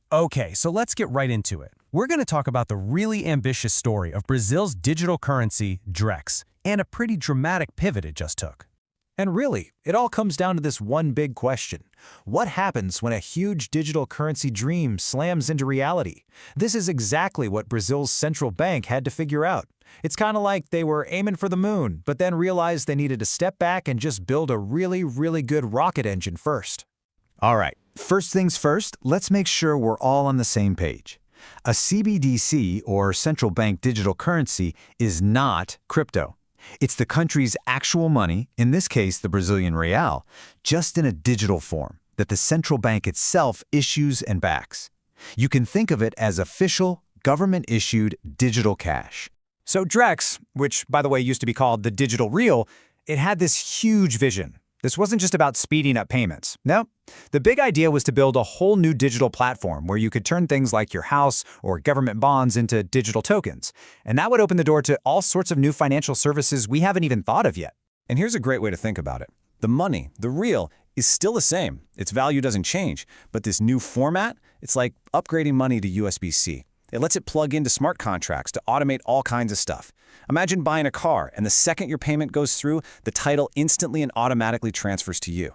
Okay, so let's get right into it. We're going to talk about the really ambitious story of Brazil's digital currency, DREX, and a pretty dramatic pivot it just took. And really, it all comes down to this one big question. What happens when a huge digital currency dream slams into reality? This is exactly what Brazil's central bank had to figure out. It's kind of like they were aiming for the moon, but then realized they needed to step back and just build a really good rocket engine first. All right, first things first, let's make sure we're all on the same page. A CBDC, or central bank digital currency, is not crypto. It's the country's actual money, in this case the Brazilian real, just in a digital form that the central bank itself issues and backs. You can think of it as official, government-issued digital cash. So DREX, which by the way used to be called the digital real, it had this huge vision. This wasn't just about speeding up payments. No, the big idea was to build a whole new digital platform where you could turn things like your house or government bonds into digital tokens. And that would open the door to all sorts of new financial services we haven't even thought of yet. And here's a great way to think about it. The money, the real, is still the same. Its value doesn't change. But this new format, it's like upgrading money to USB-C. It lets it plug into smart contracts to automate all kinds of stuff. Imagine buying a car, and the second your payment goes through, the title instantly and automatically transfers to you.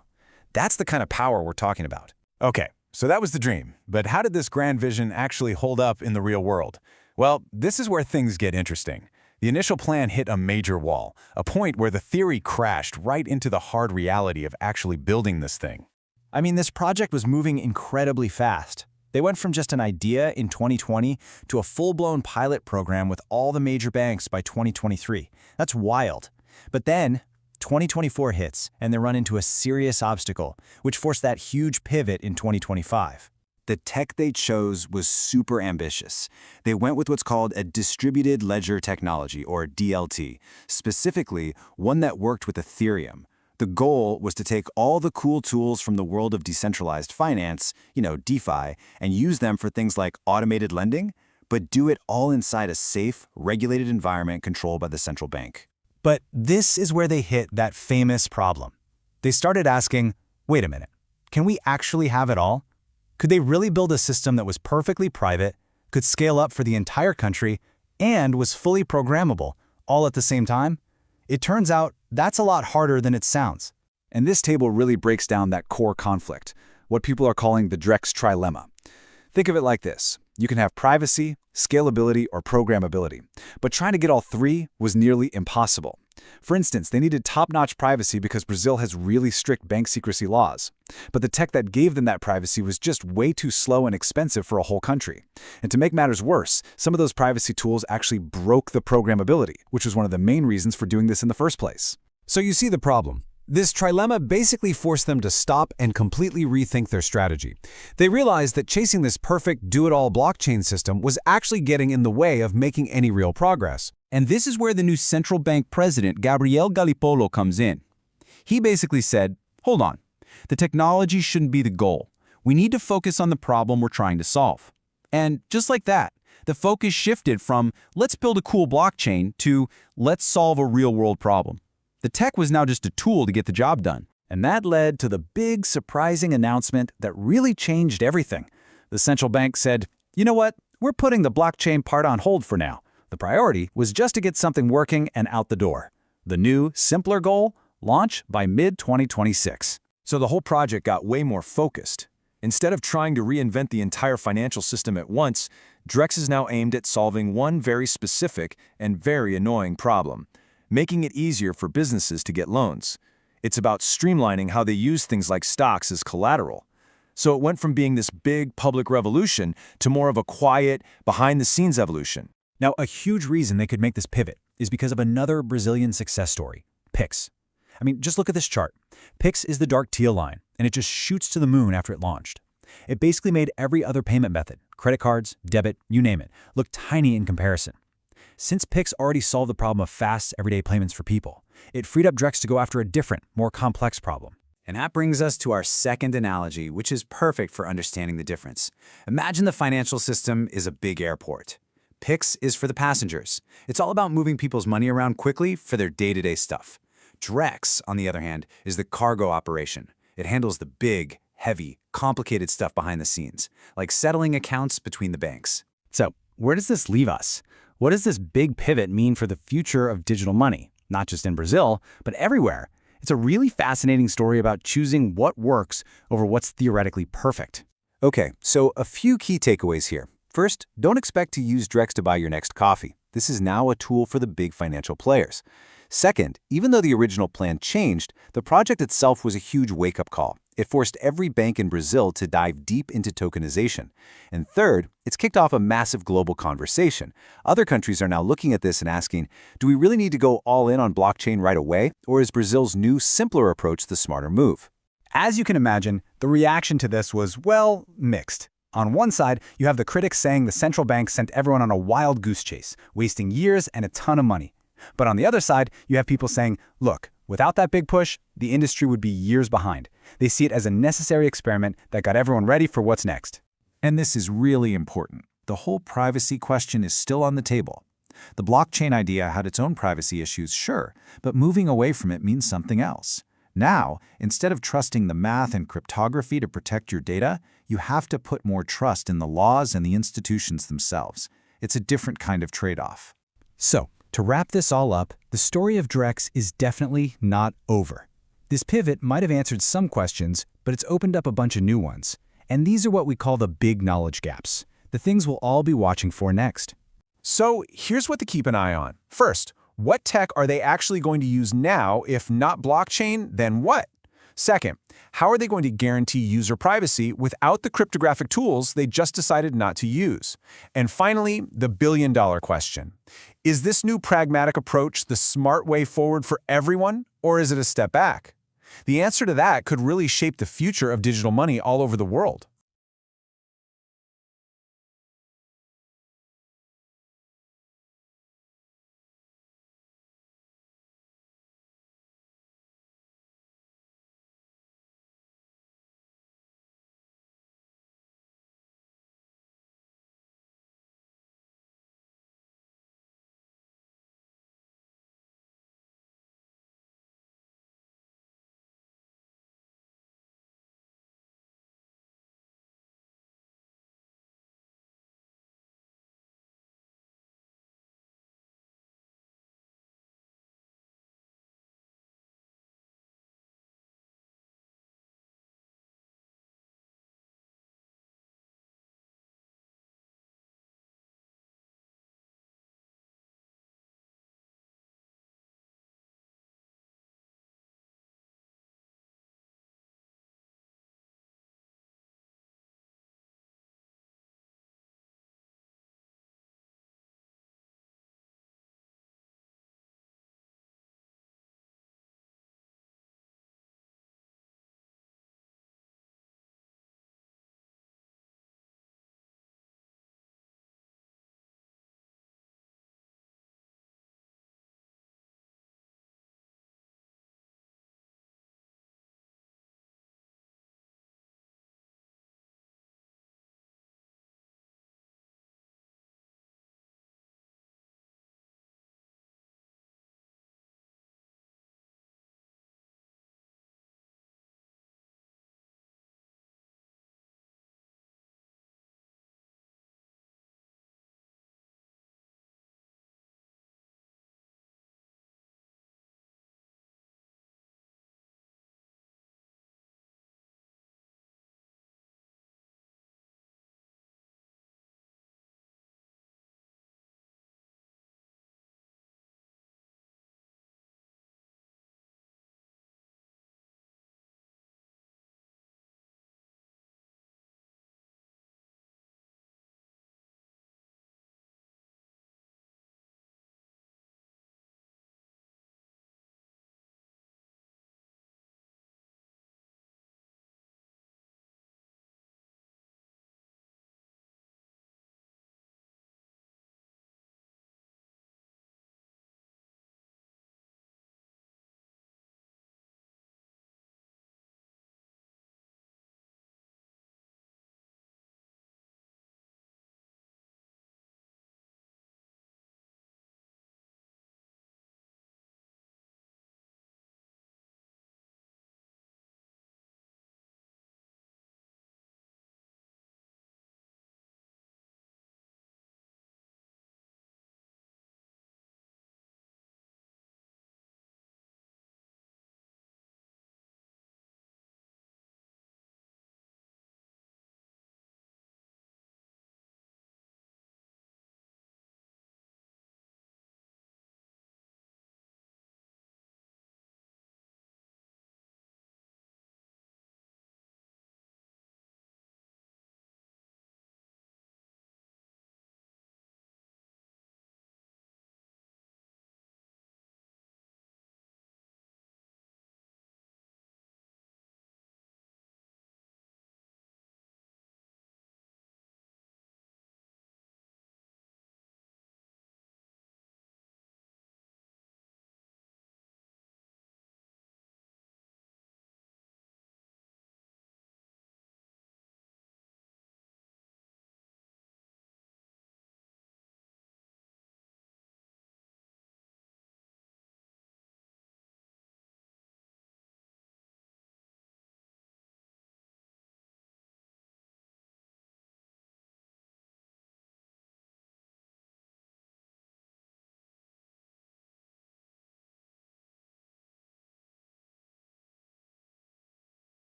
That's the kind of power we're talking about. Okay, so that was the dream. But how did this grand vision actually hold up in the real world? Well, this is where things get interesting. The initial plan hit a major wall, a point where the theory crashed right into the hard reality of actually building this thing. I mean, this project was moving incredibly fast. They went from just an idea in 2020 to a full-blown pilot program with all the major banks by 2023. That's wild. But then, 2024 hits, and they run into a serious obstacle, which forced that huge pivot in 2025. The tech they chose was super ambitious. They went with what's called a distributed ledger technology, or DLT, specifically one that worked with Ethereum. The goal was to take all the cool tools from the world of decentralized finance, DeFi, and use them for things like automated lending, but do it all inside a safe, regulated environment controlled by the central bank. But this is where they hit that famous problem. They started asking, wait a minute, can we actually have it all? Could they really build a system that was perfectly private, could scale up for the entire country, and was fully programmable, all at the same time? It turns out that's a lot harder than it sounds. And this table really breaks down that core conflict, what people are calling the DREX trilemma. Think of it like this. You can have privacy, scalability, or programmability, but trying to get all three was nearly impossible. For instance, they needed top-notch privacy because Brazil has really strict bank secrecy laws. But the tech that gave them that privacy was just way too slow and expensive for a whole country. And to make matters worse, some of those privacy tools actually broke the programmability, which was one of the main reasons for doing this in the first place. So you see the problem. This trilemma basically forced them to stop and completely rethink their strategy. They realized that chasing this perfect do-it-all blockchain system was actually getting in the way of making any real progress. And this is where the new central bank president, Gabriel Galipolo, comes in. He basically said, hold on, the technology shouldn't be the goal. We need to focus on the problem we're trying to solve. And just like that, the focus shifted from let's build a cool blockchain to let's solve a real-world problem. The tech was now just a tool to get the job done. And that led to the big, surprising announcement that really changed everything. The central bank said, you know what, we're putting the blockchain part on hold for now. The priority was just to get something working and out the door. The new, simpler goal, launch by mid-2026. So the whole project got way more focused. Instead of trying to reinvent the entire financial system at once, DREX is now aimed at solving one very specific and very annoying problem, making it easier for businesses to get loans. It's about streamlining how they use things like stocks as collateral. So it went from being this big public revolution to more of a quiet, behind-the-scenes evolution. Now, a huge reason they could make this pivot is because of another Brazilian success story, Pix. I mean, just look at this chart. Pix is the dark teal line, and it just shoots to the moon after it launched. It basically made every other payment method, credit cards, debit, you name it, look tiny in comparison. Since Pix already solved the problem of fast, everyday payments for people, it freed up DREX to go after a different, more complex problem. And that brings us to our second analogy, which is perfect for understanding the difference. Imagine the financial system is a big airport. Pix is for the passengers. It's all about moving people's money around quickly for their day-to-day stuff. DREX, on the other hand, is the cargo operation. It handles the big, heavy, complicated stuff behind the scenes, like settling accounts between the banks. So, where does this leave us? What does this big pivot mean for the future of digital money? Not just in Brazil, but everywhere. It's a really fascinating story about choosing what works over what's theoretically perfect. Okay, so a few key takeaways here. First, don't expect to use DREX to buy your next coffee. This is now a tool for the big financial players. Second, even though the original plan changed, the project itself was a huge wake-up call. It forced every bank in Brazil to dive deep into tokenization. And third, it's kicked off a massive global conversation. Other countries are now looking at this and asking, do we really need to go all in on blockchain right away, or is Brazil's new, simpler approach the smarter move? As you can imagine, the reaction to this was, well, mixed. On one side, you have the critics saying the central bank sent everyone on a wild goose chase, wasting years and a ton of money. But on the other side, you have people saying, look, without that big push, the industry would be years behind. They see it as a necessary experiment that got everyone ready for what's next. And this is really important. The whole privacy question is still on the table. The blockchain idea had its own privacy issues, sure, but moving away from it means something else. Now, instead of trusting the math and cryptography to protect your data, you have to put more trust in the laws and the institutions themselves. It's a different kind of trade-off. So, to wrap this all up, the story of DREX is definitely not over. This pivot might have answered some questions, but it's opened up a bunch of new ones. And these are what we call the big knowledge gaps, the things we'll all be watching for next. So here's what to keep an eye on. First, what tech are they actually going to use now? If not blockchain, then what? Second, how are they going to guarantee user privacy without the cryptographic tools they just decided not to use? And finally, the billion-dollar question. Is this new pragmatic approach the smart way forward for everyone, or is it a step back? The answer to that could really shape the future of digital money all over the world.